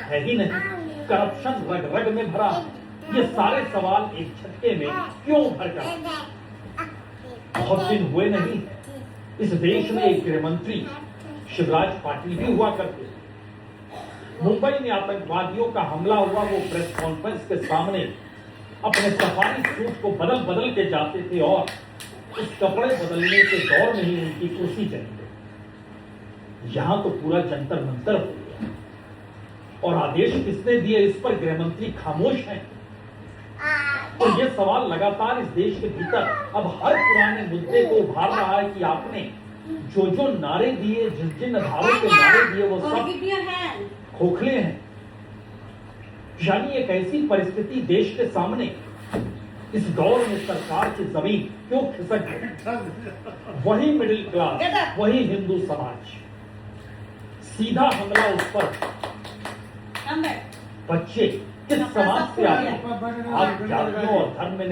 है ही नहीं, करप्शन रग रग में भरा, ये सारे सवाल एक झटके में क्यों भर गए? बहुत दिन हुए नहीं, इस देश में एक गृह मंत्री शिवराज पाटिल भी हुआ करते। मुंबई में आतंकवादियों का हमला हुआ, वो प्रेस कॉन्फ्रेंस के सामने अपने सफारी सूट को बदल बदल के जाते थे और उस कपड़े बदलने के दौर में ही उनकी कुर्सी चली गई। यहां तो पूरा जंतर मंतर हो गया और आदेश किसने दिए इस पर गृह मंत्री खामोश हैं। तो ये सवाल लगातार इस देश के भीतर अब हर पुराने मुद्दे को उभार रहा है कि आपने जो जो नारे दिए, जिन जिन आधारों के नारे दिए, वो सब खोखले हैं। यानी एक ऐसी परिस्थिति देश के सामने इस दौर में सरकार की जमीन क्यों खिसक गई? वही मिडिल क्लास, वही हिंदू समाज, सीधा हमला उस पर। बच्चे किस समाज से आए? आप जातियों और धर्म में